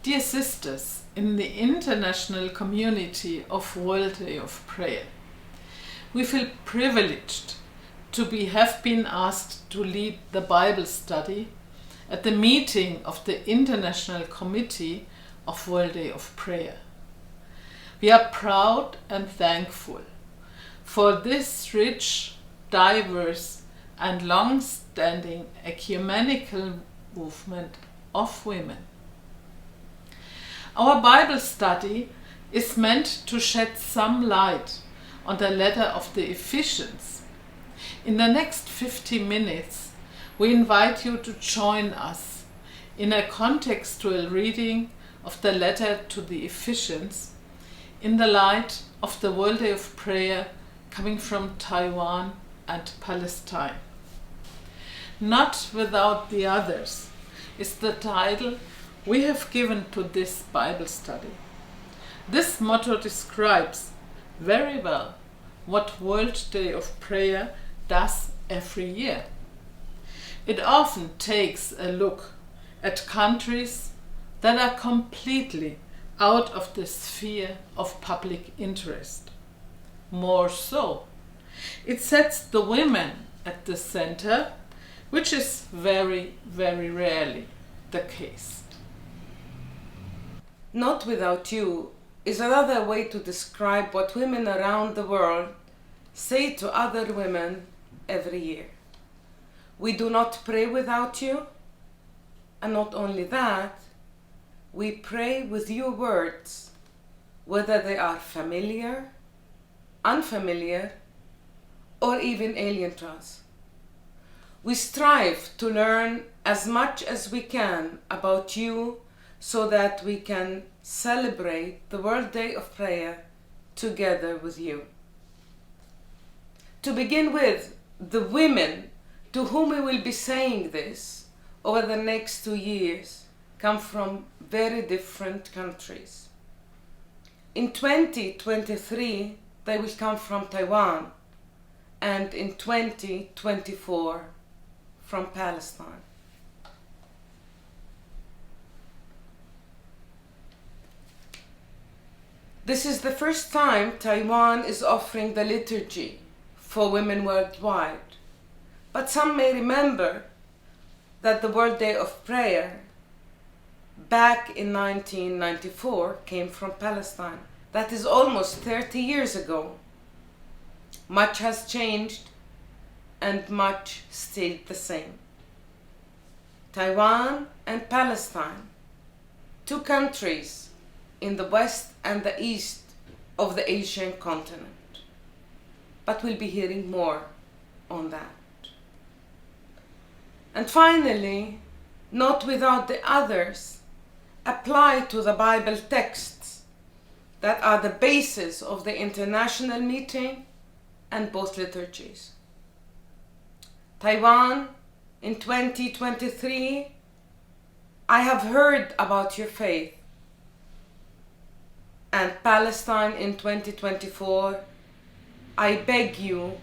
Dear sisters, in the international community of World Day of Prayer, we feel privileged to have been asked to lead the Bible study at the meeting of the International Committee of World Day of Prayer. We are proud and thankful for this rich, diverse and long-standing ecumenical movement of women. Our Bible study is meant to shed some light on the letter of the Ephesians. In the next 50 minutes, we invite you to join us in a contextual reading of the letter to the Ephesians in the light of the World Day of Prayer coming from Taiwan and Palestine. Not without the others is the title we have given to this Bible study. This motto describes very well what World Day of Prayer does every year. It often takes a look at countries that are completely out of the sphere of public interest. More so, it sets the women at the center, which is very, very rarely the case. Not without you is another way to describe what women around the world say to other women every year. We do not pray without you, and not only that, we pray with your words, whether they are familiar, unfamiliar, or even alien to us. We strive to learn as much as we can about you so that we can celebrate the World Day of Prayer together with you. To begin with, the women to whom we will be saying this over the next 2 years come from very different countries. In 2023, they will come from Taiwan, and in 2024 from Palestine. This is the first time Taiwan is offering the liturgy for women worldwide. But some may remember that the World Day of Prayer back in 1994 came from Palestine. That is almost 30 years ago. Much has changed and much stayed the same. Taiwan and Palestine, two countries in the west and the east of the Asian continent. But we'll be hearing more on that. And finally, not without the others, apply to the Bible texts that are the basis of the international meeting and both liturgies. Taiwan, in 2023, I have heard about your faith. And Palestine in 2024, I beg you,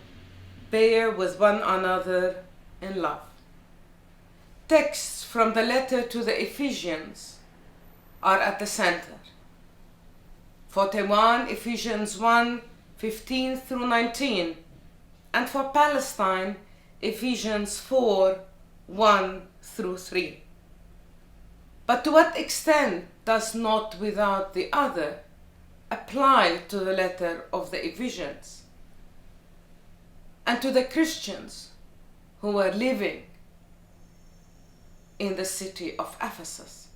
bear with one another in love. Texts from the letter to the Ephesians are at the center. For Taiwan, Ephesians 1:15 through 19, and for Palestine, Ephesians 4:1 through 3. But to what extent does not without the other apply to the letter of the Ephesians and to the Christians who were living in the city of Ephesus?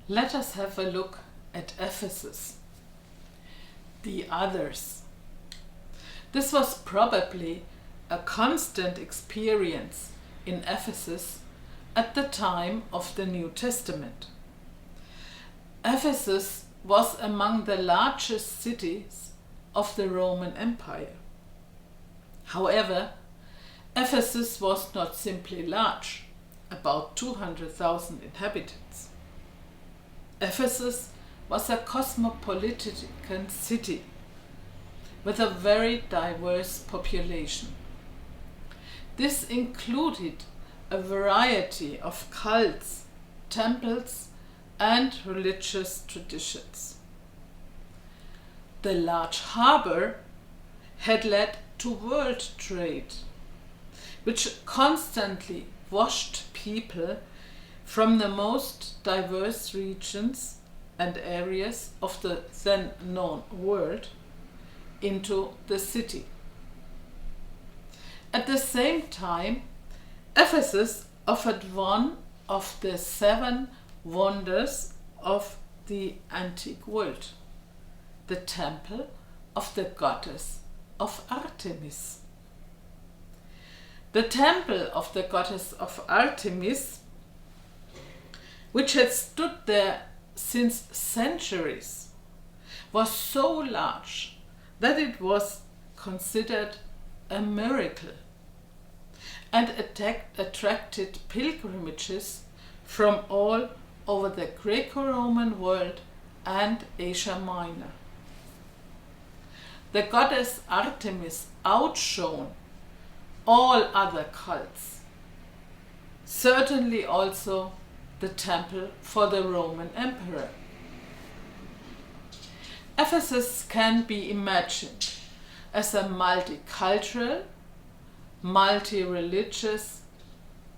Let us have a look at Ephesus, the others. This was probably a constant experience in Ephesus at the time of the New Testament. Ephesus was among the largest cities of the Roman Empire. However, Ephesus was not simply large, about 200,000 inhabitants. Ephesus was a cosmopolitan city with a very diverse population. This included a variety of cults, temples, and religious traditions. The large harbor had led to world trade, which constantly washed people from the most diverse regions and areas of the then known world into the city. At the same time, Ephesus offered one of the 7 wonders of the antique world, the temple of the goddess of Artemis. The temple of the goddess of Artemis, which had stood there since centuries, was so large that it was considered a miracle and attracted pilgrimages from all over the Greco-Roman world and Asia Minor. The goddess Artemis outshone all other cults, certainly also the temple for the Roman emperor. Ephesus can be imagined as a multicultural, multi-religious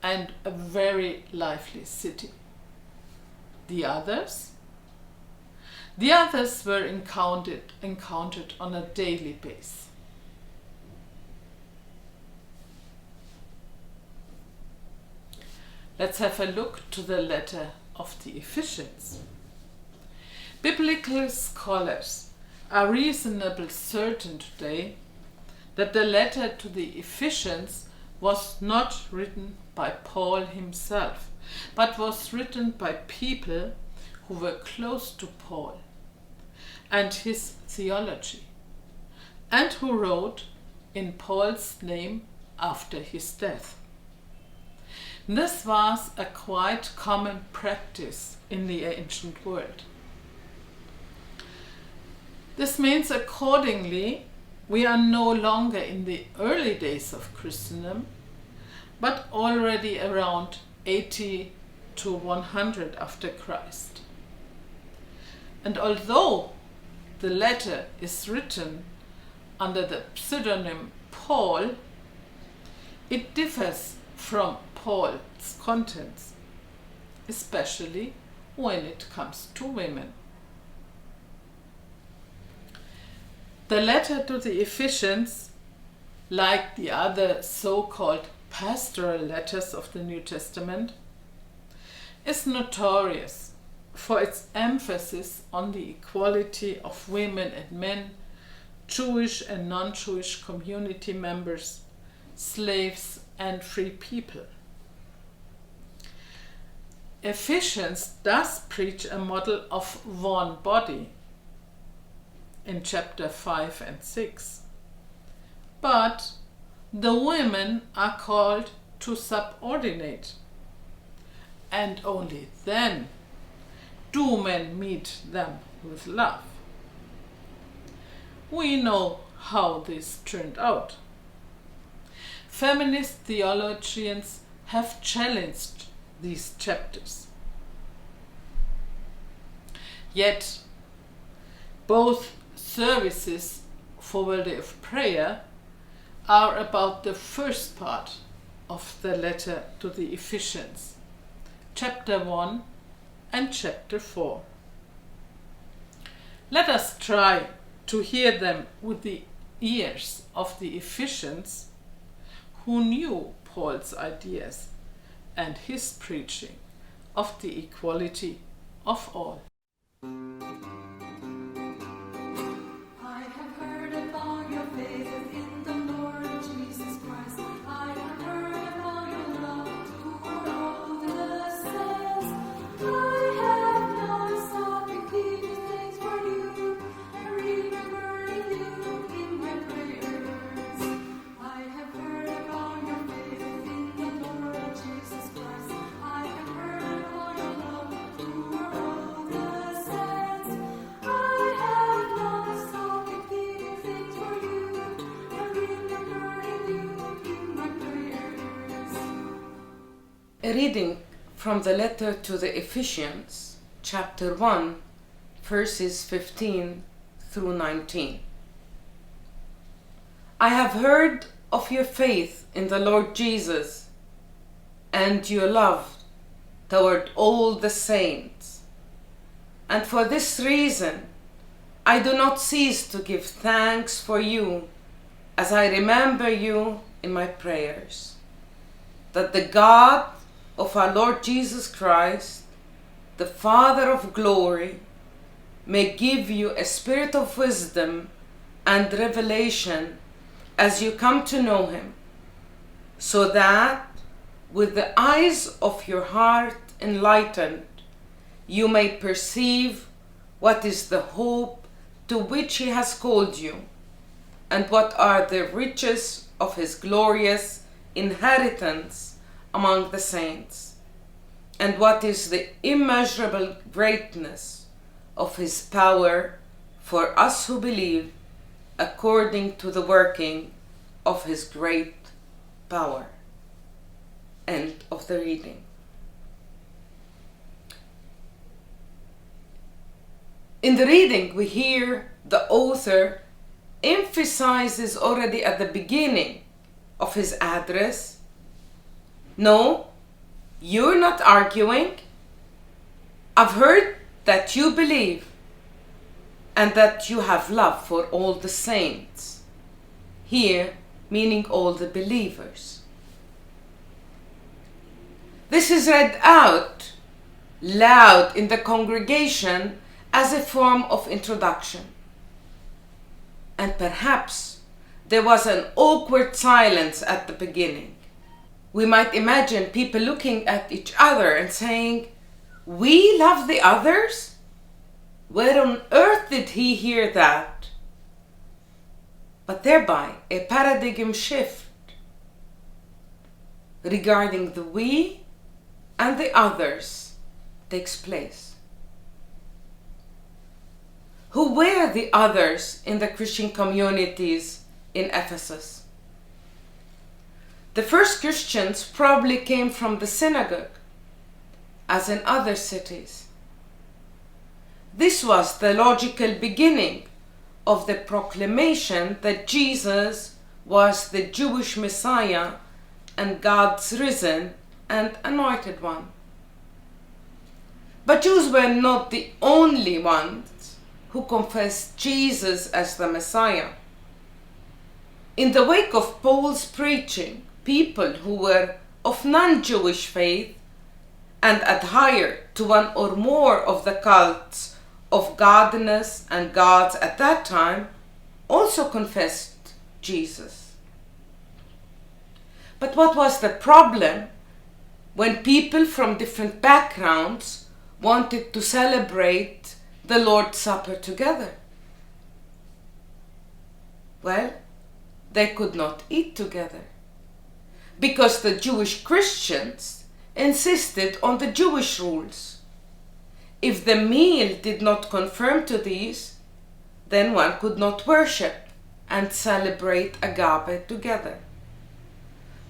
and a very lively city. The others were encountered on a daily basis. Let's have a look to the letter of the Ephesians. Biblical scholars are reasonably certain today that the letter to the Ephesians was not written by Paul himself, but was written by people who were close to Paul and his theology, and who wrote in Paul's name after his death. This was a quite common practice in the ancient world. This means accordingly we are no longer in the early days of Christendom, but already around 80 to 100 after Christ. And although the letter is written under the pseudonym Paul, it differs from Paul's contents, especially when it comes to women. The letter to the Ephesians, like the other so-called pastoral letters of the New Testament, is notorious for its emphasis on the equality of women and men, Jewish and non-Jewish community members, slaves and free people. Ephesians does preach a model of one body in chapter 5 and 6, but the women are called to subordinate, and only then do men meet them with love. We know how this turned out. Feminist theologians have challenged these chapters. Yet, both services for the day of prayer are about the first part of the letter to the Ephesians, chapter 1 and chapter 4. Let us try to hear them with the ears of the Ephesians who knew Paul's ideas and his preaching of the equality of all. A reading from the letter to the Ephesians, chapter 1, verses 15 through 19. I have heard of your faith in the Lord Jesus and your love toward all the saints. And for this reason, I do not cease to give thanks for you as I remember you in my prayers, that the God of our Lord Jesus Christ, the Father of glory, may give you a spirit of wisdom and revelation as you come to know him, so that with the eyes of your heart enlightened, you may perceive what is the hope to which he has called you, and what are the riches of his glorious inheritance among the saints, and what is the immeasurable greatness of his power for us who believe, according to the working of his great power. End of the reading. In the reading, we hear the author emphasizes already at the beginning of his address, no, you're not arguing. I've heard that you believe and that you have love for all the saints. Here, meaning all the believers. This is read out loud in the congregation as a form of introduction. And perhaps there was an awkward silence at the beginning. We might imagine people looking at each other and saying, "We love the others? Where on earth did he hear that?" But thereby a paradigm shift regarding the we and the others takes place. Who were the others in the Christian communities in Ephesus? The first Christians probably came from the synagogue, as in other cities. This was the logical beginning of the proclamation that Jesus was the Jewish Messiah and God's risen and anointed one. But Jews were not the only ones who confessed Jesus as the Messiah. In the wake of Paul's preaching, people who were of non-Jewish faith and adhered to one or more of the cults of godness and gods at that time also confessed Jesus. But what was the problem when people from different backgrounds wanted to celebrate the Lord's Supper together? Well, they could not eat together because the Jewish Christians insisted on the Jewish rules. If the meal did not conform to these, then one could not worship and celebrate agape together.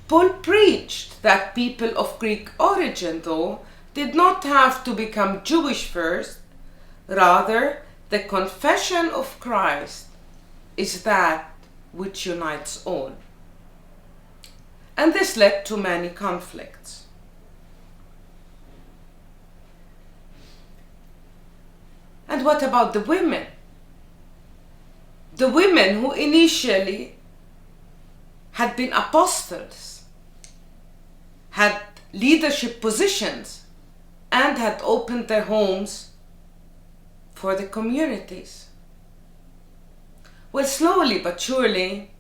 Paul preached that people of Greek origin, though, did not have to become Jewish first. Rather, the confession of Christ is that which unites all. And this led to many conflicts. And what about the women? The women who initially had been apostles, had leadership positions, and had opened their homes for the communities. Well, slowly but surely,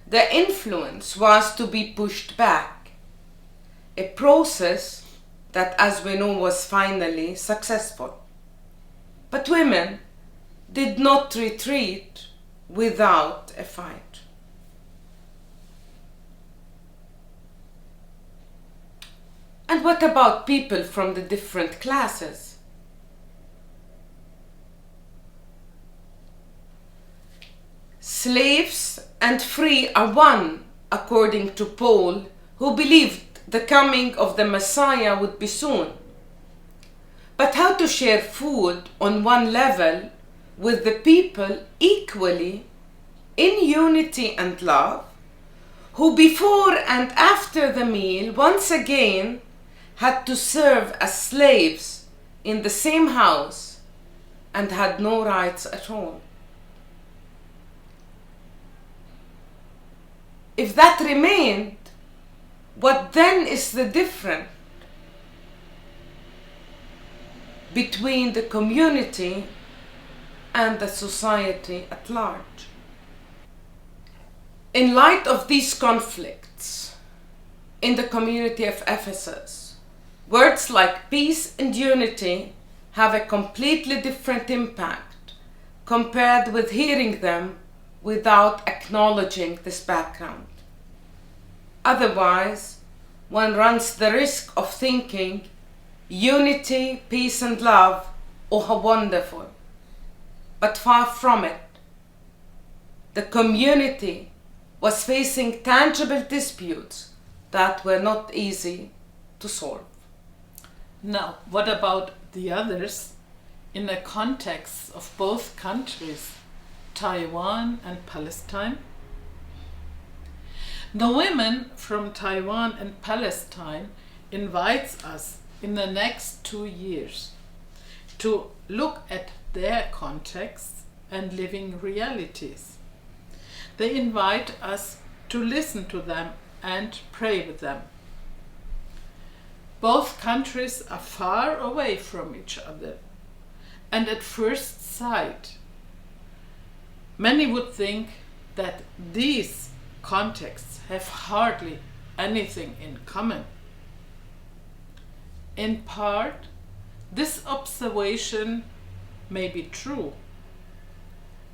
their influence was to be pushed back, a process that, as we know, was finally successful. But women did not retreat without a fight. And what about people from the different classes? Slaves and free are one, according to Paul, who believed the coming of the Messiah would be soon. but how to share food on one level with the people equally in unity and love, who before and after the meal once again had to serve as slaves in the same house and had no rights at all. If that remained, what then is the difference between the community and the society at large? In light of these conflicts in the community of Ephesus, words like peace and unity have a completely different impact compared with hearing them without acknowledging this background. Otherwise, one runs the risk of thinking unity, peace and love, oh how wonderful. But far from it. The community was facing tangible disputes that were not easy to solve. Now, what about the others in the context of both countries, Taiwan and Palestine? The women from Taiwan and Palestine invites us in the next 2 years to look at their contexts and living realities. They invite us to listen to them and pray with them. Both countries are far away from each other, and at first sight, many would think that these contexts have hardly anything in common. In part, this observation may be true,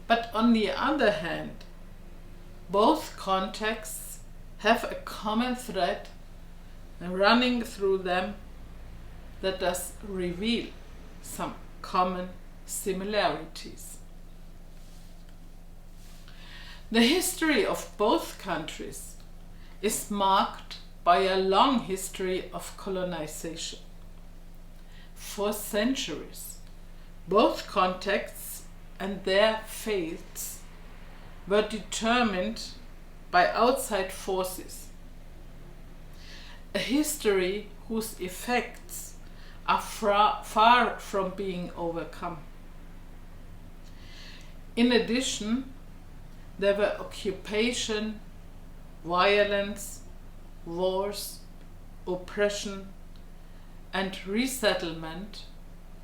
but on the other hand, both contexts have a common thread running through them that does reveal some common similarities. The history of both countries is marked by a long history of colonization. For centuries, both contexts and their fates were determined by outside forces, a history whose effects are far from being overcome. In addition, there were occupation, violence, wars, oppression, and resettlement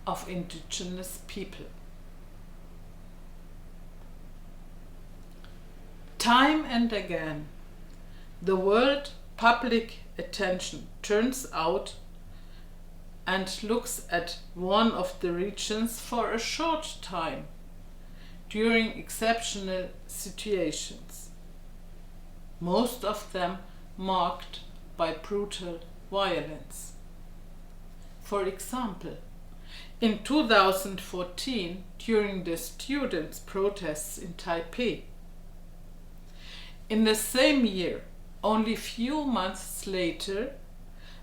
of indigenous people. Time and again, the world public attention turns out and looks at one of the regions for a short time during exceptional situations, most of them marked by brutal violence. For example, in 2014, during the students' protests in Taipei. In the same year, only few months later,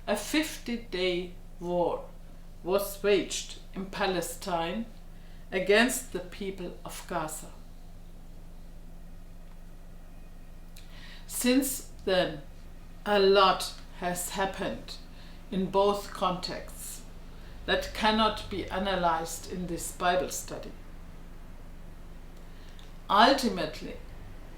a 50-day war was waged in Palestine against the people of Gaza. Since then, a lot has happened in both contexts that cannot be analyzed in this Bible study. Ultimately,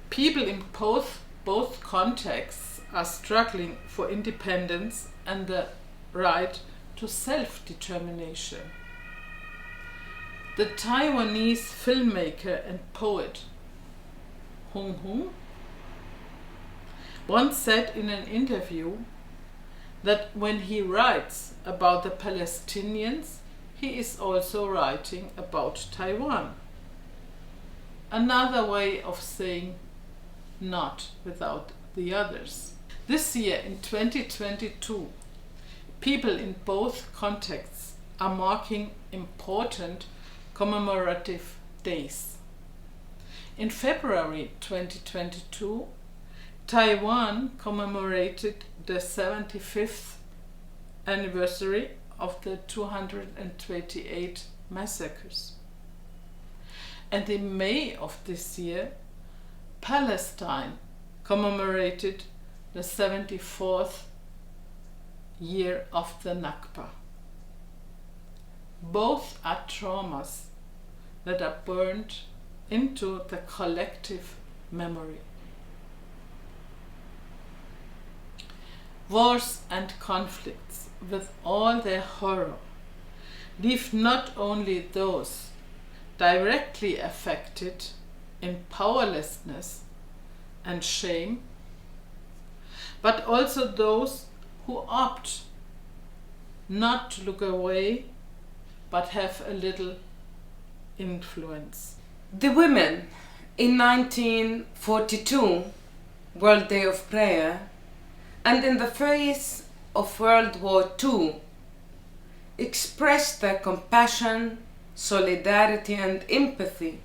people in both contexts are struggling for independence and the right to self-determination. The Taiwanese filmmaker and poet Hung Hung once said in an interview that when he writes about the Palestinians, he is also writing about Taiwan. Another way of saying not without the others. This year, in 2022, people in both contexts are marking important commemorative days. In February 2022, Taiwan commemorated the 75th anniversary of the 228 massacres. And in May of this year, Palestine commemorated the 74th year of the Nakba. Both are traumas that are burned into the collective memory. Wars and conflicts, with all their horror, leave not only those directly affected in powerlessness and shame, but also those who opt not to look away but have a little influence. The women in 1942, World Day of Prayer, and in the face of World War II, expressed their compassion, solidarity and empathy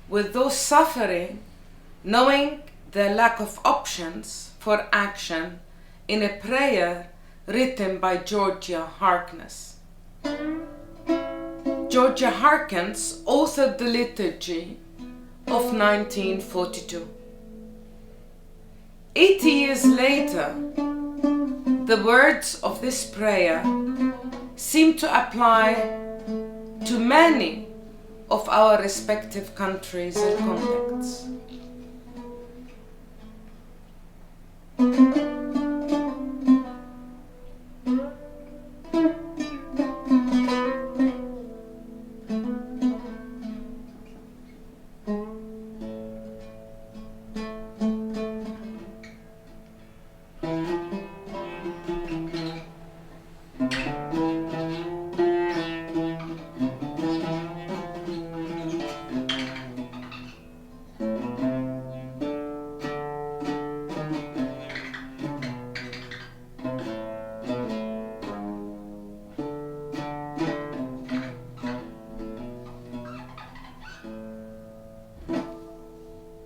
with those suffering, knowing their lack of options for action, in a prayer written by Georgia Harkness. Georgia Harkness authored the Liturgy of 1942. 80 years later, the words of this prayer seem to apply to many of our respective countries and contexts.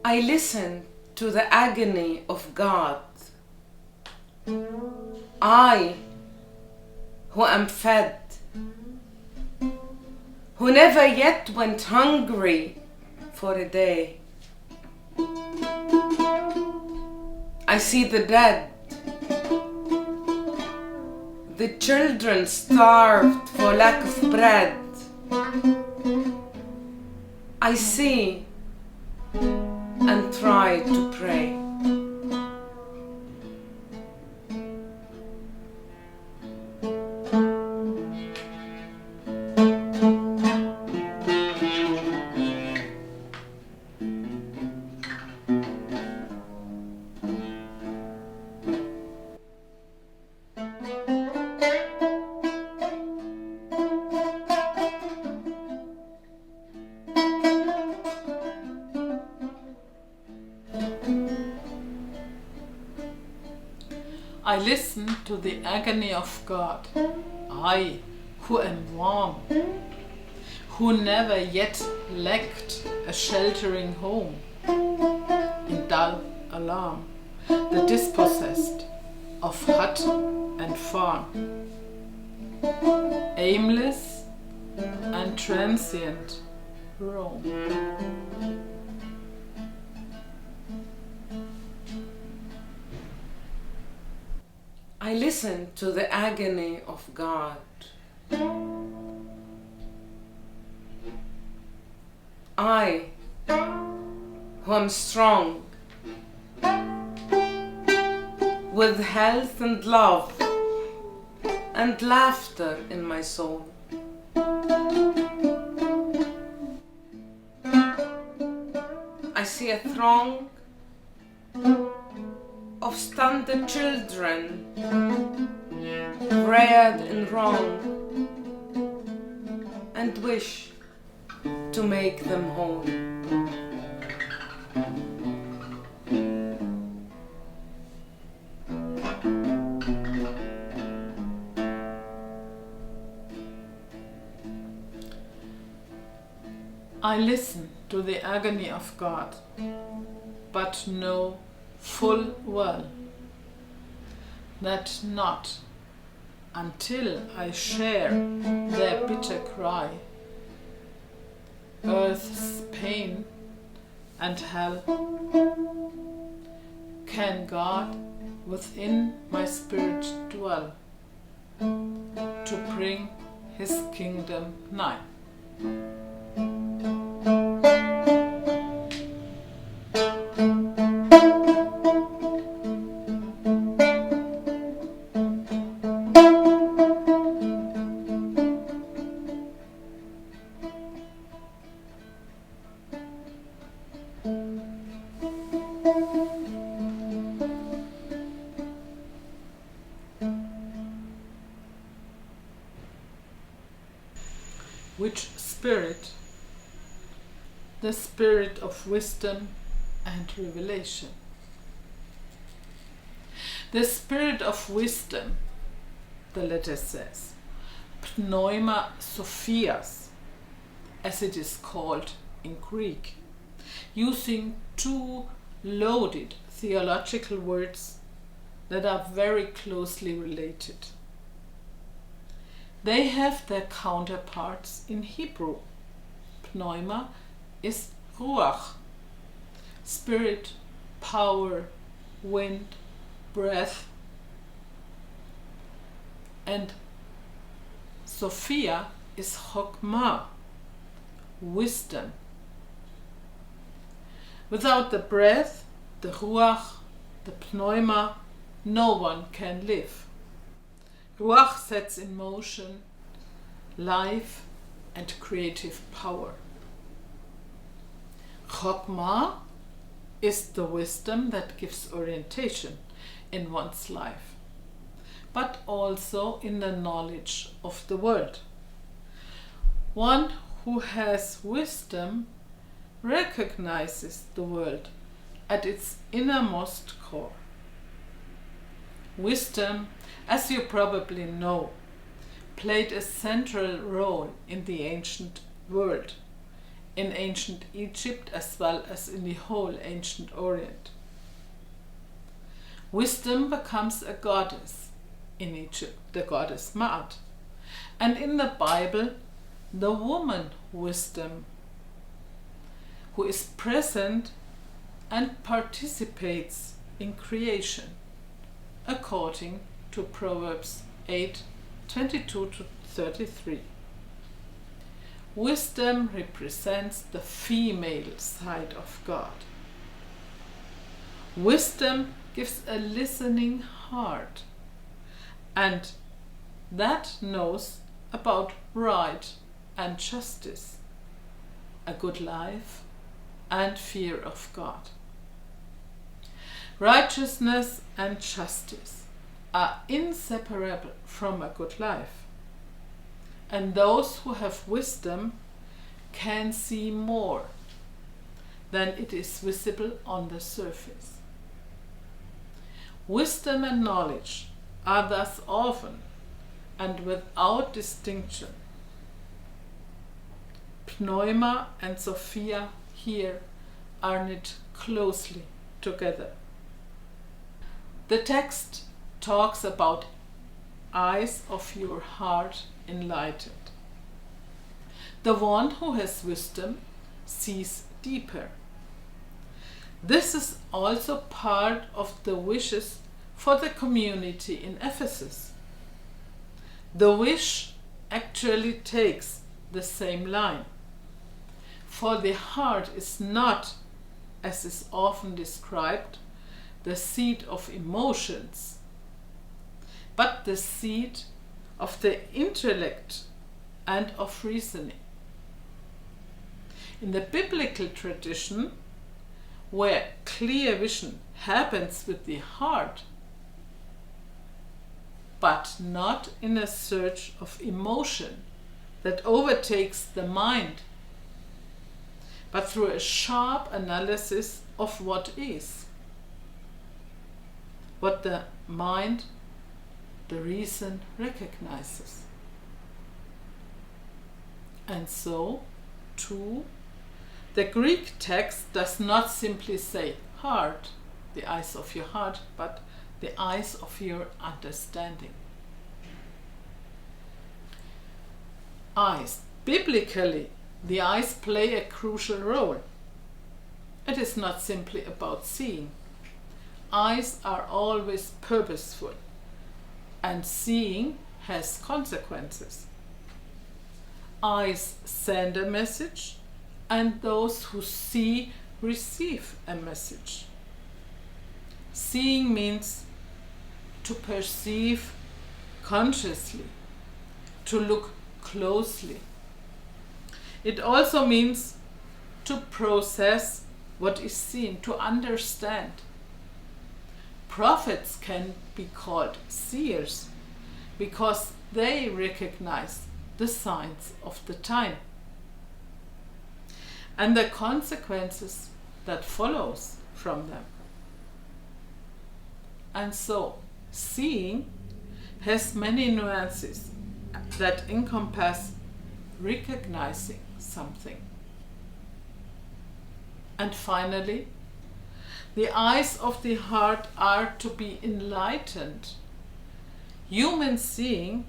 I listen to the agony of God. I, who am fed, who never yet went hungry for a day. I see the dead, the children starved for lack of bread. I see and try to pray. I listen to the agony of God, I, who am warm, who never yet lacked a sheltering home, in dull alarm, the dispossessed of hut and farm, aimless and transient roam. I listen to the agony of God. I, who am strong, with health and love and laughter in my soul. I see a throng of stunted children reared in wrong, and wish to make them whole. I listen to the agony of God, but know full well that not until I share their bitter cry, earth's pain and hell, can God within my spirit dwell, to bring his kingdom nigh. Which spirit? The spirit of wisdom and revelation. The spirit of wisdom, the letter says, pneuma sophias, as it is called in Greek, using two loaded theological words that are very closely related. They have their counterparts in Hebrew. Pneuma is ruach, spirit, power, wind, breath. And Sophia is chokmah, wisdom. Without the breath, the ruach, the pneuma, no one can live. Ruach sets in motion life and creative power. Chokmah is the wisdom that gives orientation in one's life, but also in the knowledge of the world. One who has wisdom recognizes the world at its innermost core. Wisdom, as you probably know, played a central role in the ancient world, in ancient Egypt as well as in the whole ancient Orient. Wisdom becomes a goddess in Egypt, the goddess Ma'at, and in the Bible, the woman wisdom, who is present and participates in creation, according to Proverbs 8:22-33. Wisdom represents the female side of God. Wisdom gives a listening heart, and that knows about right and justice, a good life, and fear of God. Righteousness and justice are inseparable from a good life, and those who have wisdom can see more than it is visible on the surface. Wisdom and knowledge are thus often and without distinction. Pneuma and Sophia here are knit closely together. The text talks about eyes of your heart enlightened. The one who has wisdom sees deeper. This is also part of the wishes for the community in Ephesus. The wish actually takes the same line. For the heart is not, as is often described, the seat of emotions, but the seat of the intellect and of reasoning. In the biblical tradition, where clear vision happens with the heart, but not in a surge of emotion that overtakes the mind, but through a sharp analysis of what is, what the mind, the reason recognizes. And so, too, the Greek text does not simply say heart, the eyes of your heart, but the eyes of your understanding. Eyes. Biblically, the eyes play a crucial role. It is not simply about seeing. Eyes are always purposeful, and seeing has consequences. Eyes send a message, and those who see receive a message. Seeing means to perceive consciously, to look closely. It also means to process what is seen, to understand. Prophets can be called seers because they recognize the signs of the time and the consequences that follows from them. And so, seeing has many nuances that encompass recognizing something. And finally, the eyes of the heart are to be enlightened. Human seeing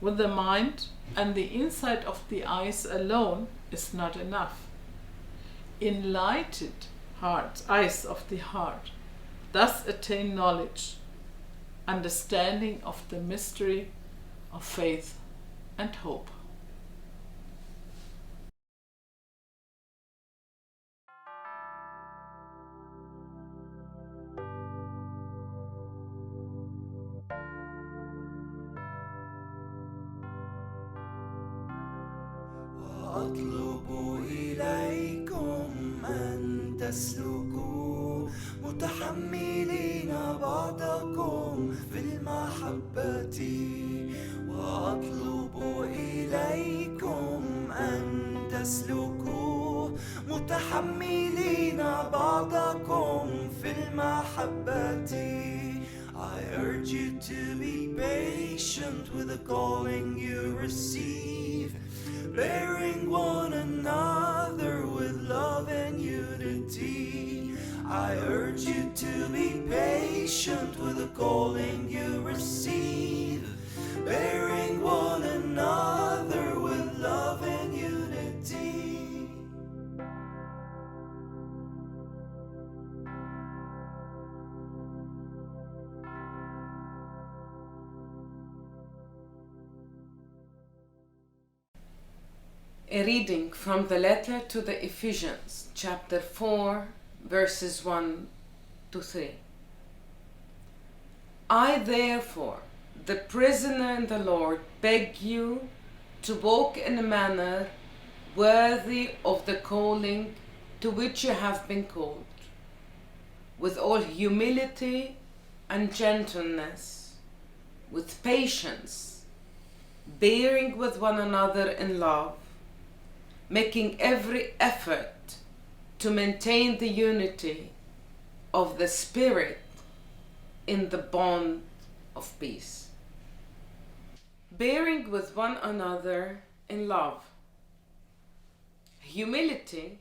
with the mind and the inside of the eyes alone is not enough. Enlightened heart, eyes of the heart, thus attain knowledge, understanding of the mystery of faith and hope. أطلب إليكم أن تسلكوا متحملين بعضكم في المحبة وأطلب إليكم أن تسلكوا متحملين بعضكم في المحبة. I urge you to be patient with the calling you receive, bearing one another with love and unity. I urge you to be patient with the calling you receive, bearing one another with love and unity. A reading from the letter to the Ephesians, chapter 4, verses 1 to 3. I therefore, the prisoner in the Lord, beg you to walk in a manner worthy of the calling to which you have been called, with all humility and gentleness, with patience, bearing with one another in love, making every effort to maintain the unity of the Spirit in the bond of peace. Bearing with one another in love, humility,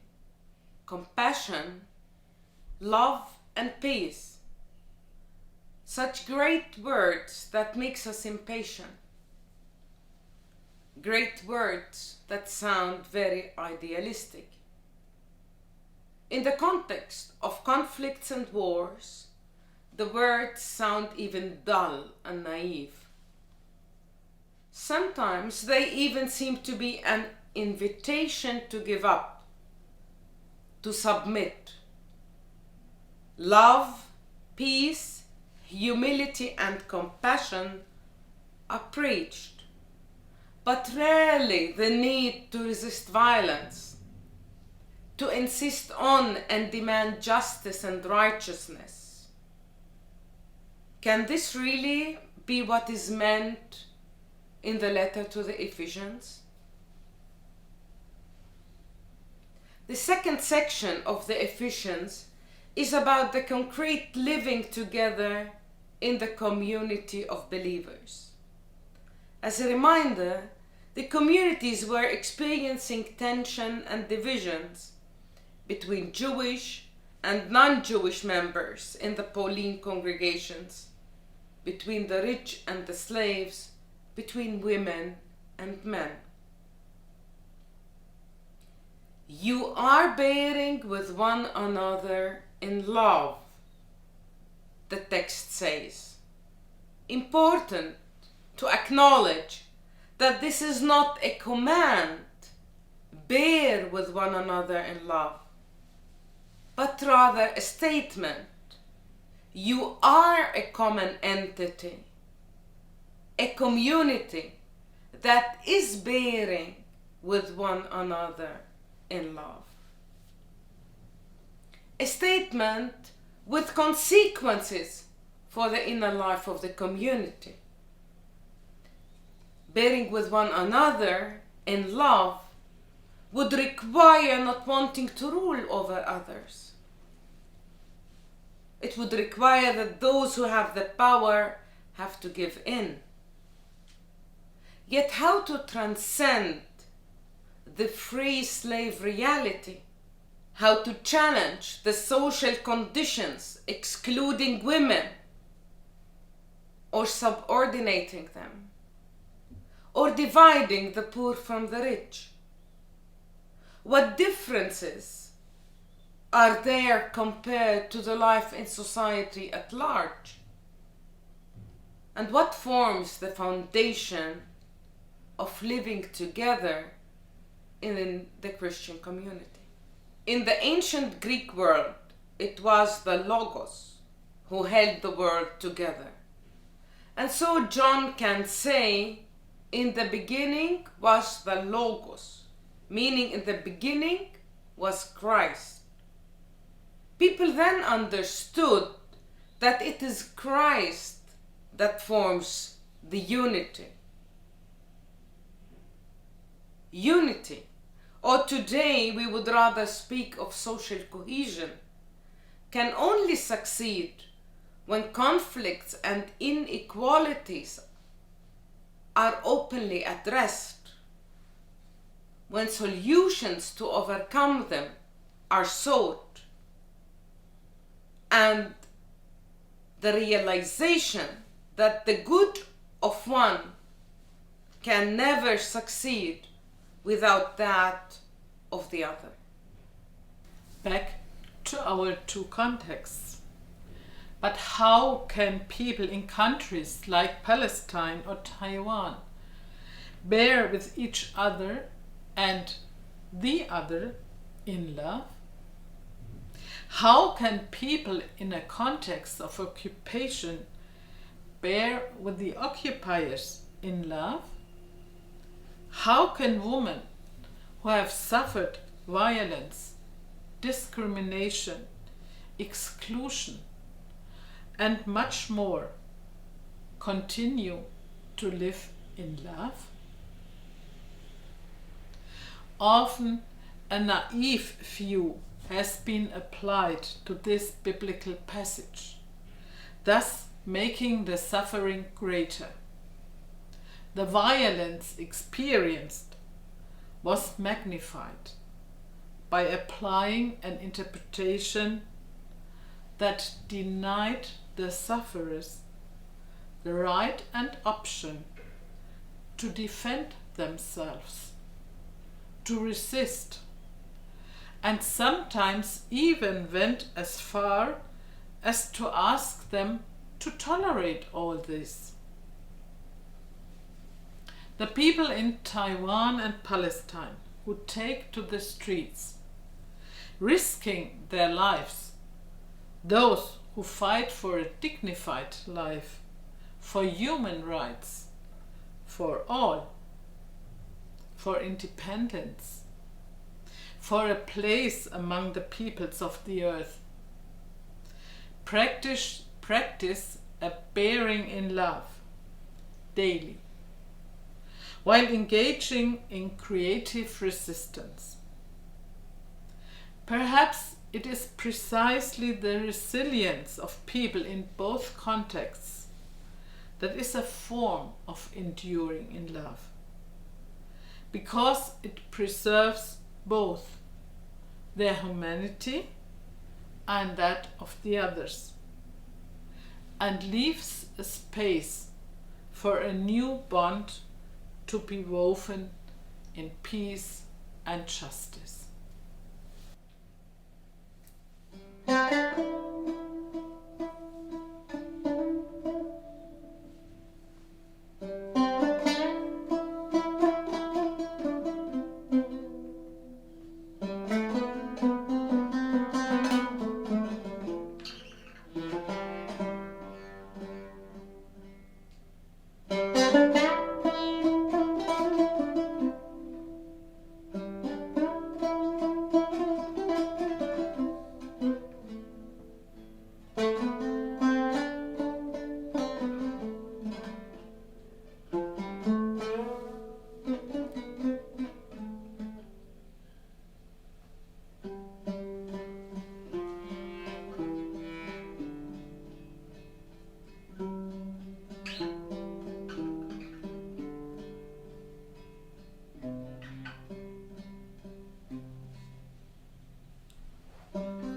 compassion, love and peace. Such great words that makes us impatient. Great words that sound very idealistic. In the context of conflicts and wars, the words sound even dull and naive. Sometimes they even seem to be an invitation to give up, to submit. Love, peace, humility, and compassion are preached, but rarely the need to resist violence, to insist on and demand justice and righteousness. Can this really be what is meant in the letter to the Ephesians? The second section of the Ephesians is about the concrete living together in the community of believers. As a reminder, the communities were experiencing tension and divisions between Jewish and non-Jewish members in the Pauline congregations, between the rich and the slaves, between women and men. You are bearing with one another in love, the text says. Important to acknowledge that this is not a command, bear with one another in love, but rather a statement. You are a common entity, a community that is bearing with one another in love. A statement with consequences for the inner life of the community. Bearing with one another in love would require not wanting to rule over others. It would require that those who have the power have to give in. Yet how to transcend the free slave reality? How to challenge the social conditions excluding women or subordinating them, or dividing the poor from the rich? What differences are there compared to the life in society at large? And what forms the foundation of living together in the Christian community? In the ancient Greek world, it was the Logos who held the world together. And so John can say, in the beginning was the Logos, meaning in the beginning was Christ. People then understood that it is Christ that forms the unity. Unity, or today we would rather speak of social cohesion, can only succeed when conflicts and inequalities are openly addressed, when solutions to overcome them are sought, and the realization that the good of one can never succeed without that of the other. Back to our two contexts. But how can people in countries like Palestine or Taiwan bear with each other and the other in love? How can people in a context of occupation bear with the occupiers in love? How can women who have suffered violence, discrimination, exclusion, and much more continue to live in love? Often a naive view has been applied to this biblical passage, thus making the suffering greater. The violence experienced was magnified by applying an interpretation that denied the sufferers the right and option to defend themselves, to resist, and sometimes even went as far as to ask them to tolerate all this. The people in Taiwan and Palestine who take to the streets, risking their lives, those who fight for a dignified life, for human rights, for all, for independence, for a place among the peoples of the earth. Practice a bearing in love daily, while engaging in creative resistance. Perhaps it is precisely the resilience of people in both contexts that is a form of enduring in love, because it preserves both their humanity and that of the others, and leaves a space for a new bond to be woven in peace and justice.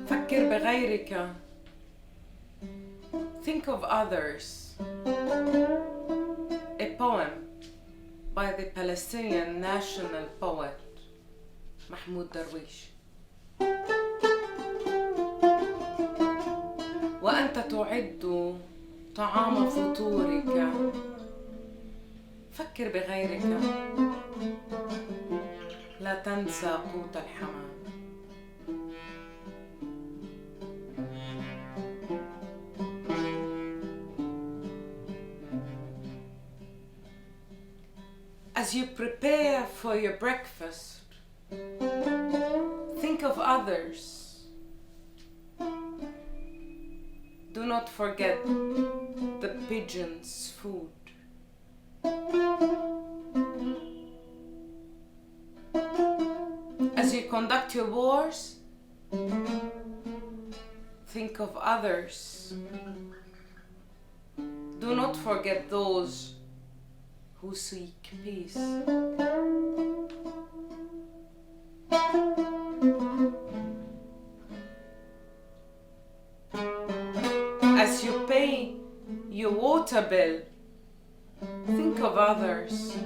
فكر بغيرك. Think of others. A poem by the Palestinian national poet Mahmoud Darwish. وأنت تعد طعام فطورك فكر بغيرك، لا تنسى قوت الحمام. As you prepare for your breakfast, think of others. Do not forget the pigeon's food. As you conduct your wars, think of others. Do not forget those who seek peace. As you pay your water bill, think of others,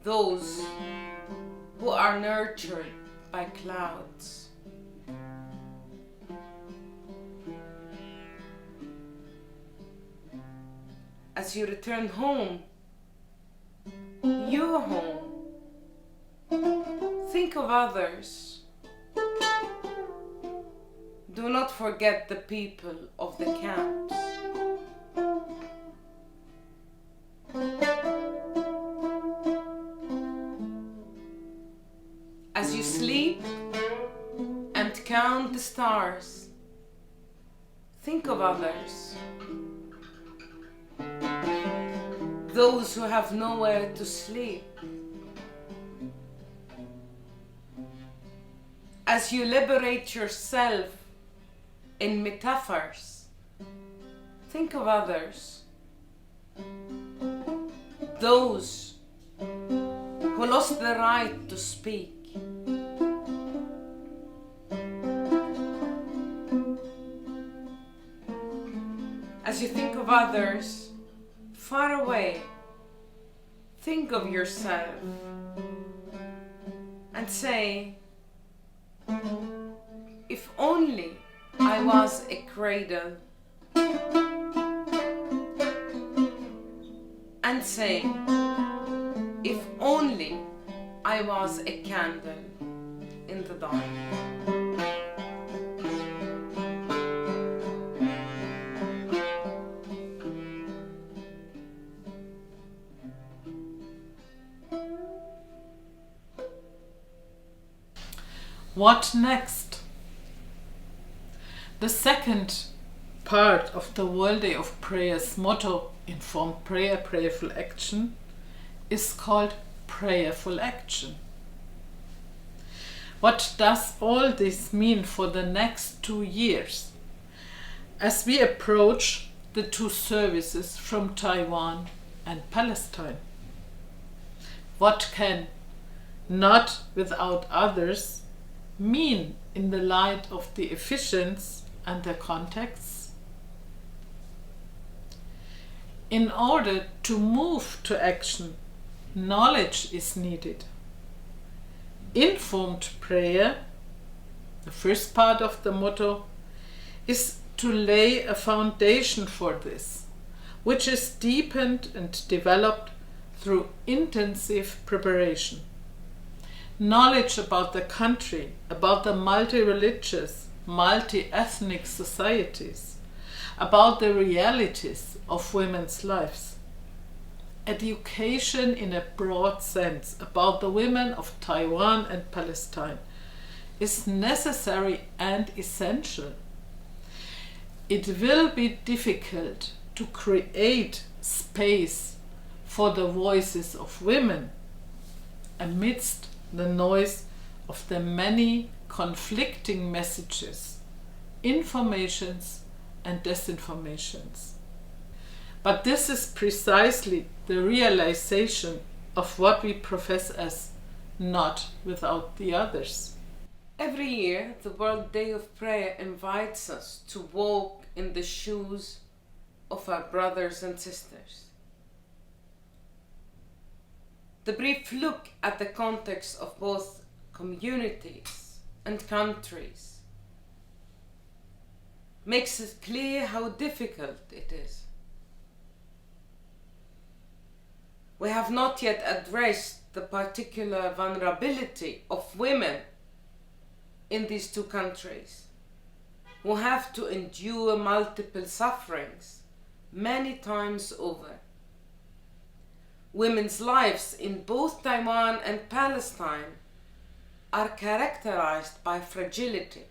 those who are nurtured by clouds. As you return home, your home, think of others. Do not forget the people of the camps. As you sleep and count the stars, think of others, those who have nowhere to sleep. As you liberate yourself in metaphors, think of others, those who lost the right to speak. As you think of others far away, think of yourself and say, if only I was a cradle, and say, if only I was a candle in the dark. What next? The second part of the World Day of Prayer's motto, Informed Prayer, Prayerful Action, is called Prayerful Action. What does all this mean for the next 2 years as we approach the 2 services from Taiwan and Palestine? What can not without others mean in the light of the Ephesians and their contexts? In order to move to action, knowledge is needed. Informed prayer The first part of the motto is to lay a foundation for this, which is deepened and developed through intensive preparation. Knowledge about the country, about the multi-religious, multi-ethnic societies, about the realities of women's lives. Education in a broad sense about the women of Taiwan and Palestine is necessary and essential. It will be difficult to create space for the voices of women amidst the noise of the many conflicting messages, informations and disinformations. But this is precisely the realization of what we profess as not without the others. Every year, the World Day of Prayer invites us to walk in the shoes of our brothers and sisters. The brief look at the context of both communities and countries makes it clear how difficult it is. We have not yet addressed the particular vulnerability of women in these two countries, who have to endure multiple sufferings many times over. Women's lives in both Taiwan and Palestine are characterized by fragility.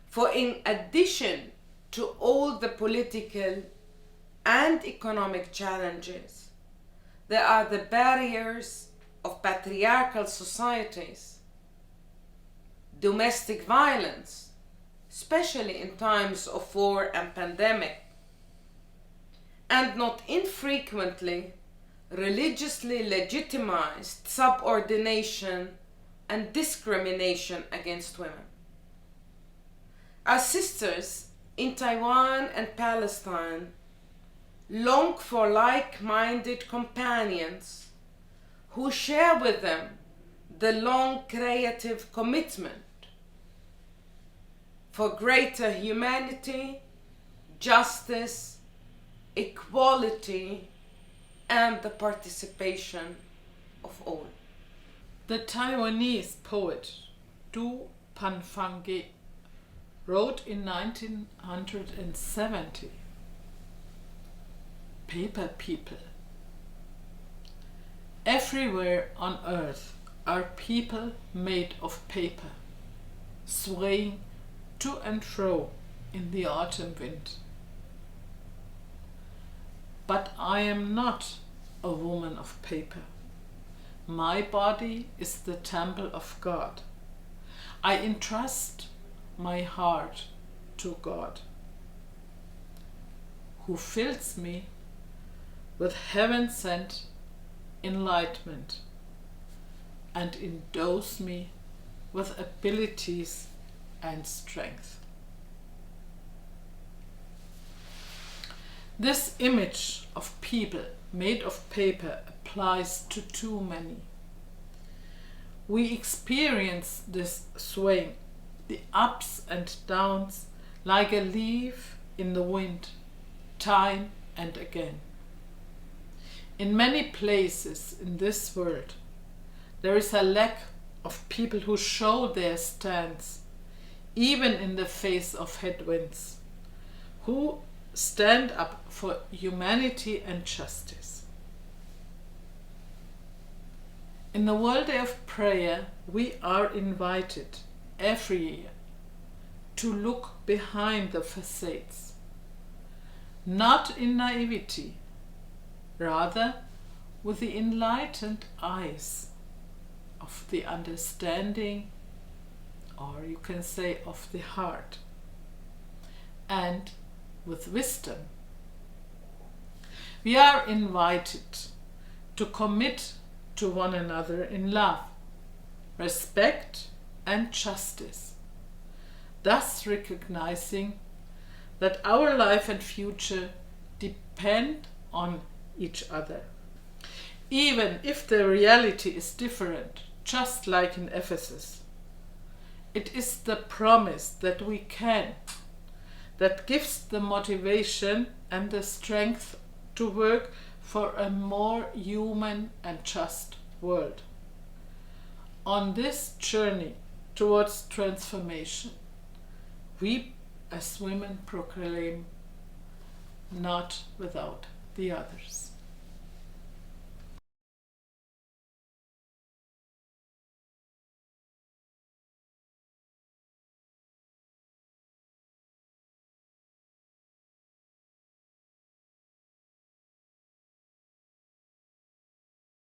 For in addition to all the political and economic challenges, there are the barriers of patriarchal societies, domestic violence, especially in times of war and pandemic, and not infrequently religiously legitimized subordination and discrimination against women. Our sisters in Taiwan and Palestine long for like-minded companions who share with them the long creative commitment for greater humanity, justice, equality, and the participation of all. The Taiwanese poet Du Panfangge wrote in 1970, "Paper people. Everywhere on earth are people made of paper, swaying to and fro in the autumn wind. But I am not a woman of paper. My body is the temple of God. I entrust my heart to God, who fills me with heaven-sent enlightenment and endows me with abilities and strength." This image of people made of paper applies to too many. We experience this swaying, the ups and downs, like a leaf in the wind, time and again. In many places in this world, there is a lack of people who show their stance, even in the face of headwinds, who stand up for humanity and justice. In the World Day of Prayer, we are invited every year to look behind the facades, not in naivety, rather with the enlightened eyes of the understanding, or you can say of the heart, and with wisdom. We are invited to commit to one another in love, respect and justice, thus recognizing that our life and future depend on each other. Even if the reality is different, just like in Ephesus, It is the promise that we can, that gives the motivation and the strength to work for a more human and just world. On this journey towards transformation, we as women proclaim, not without the others.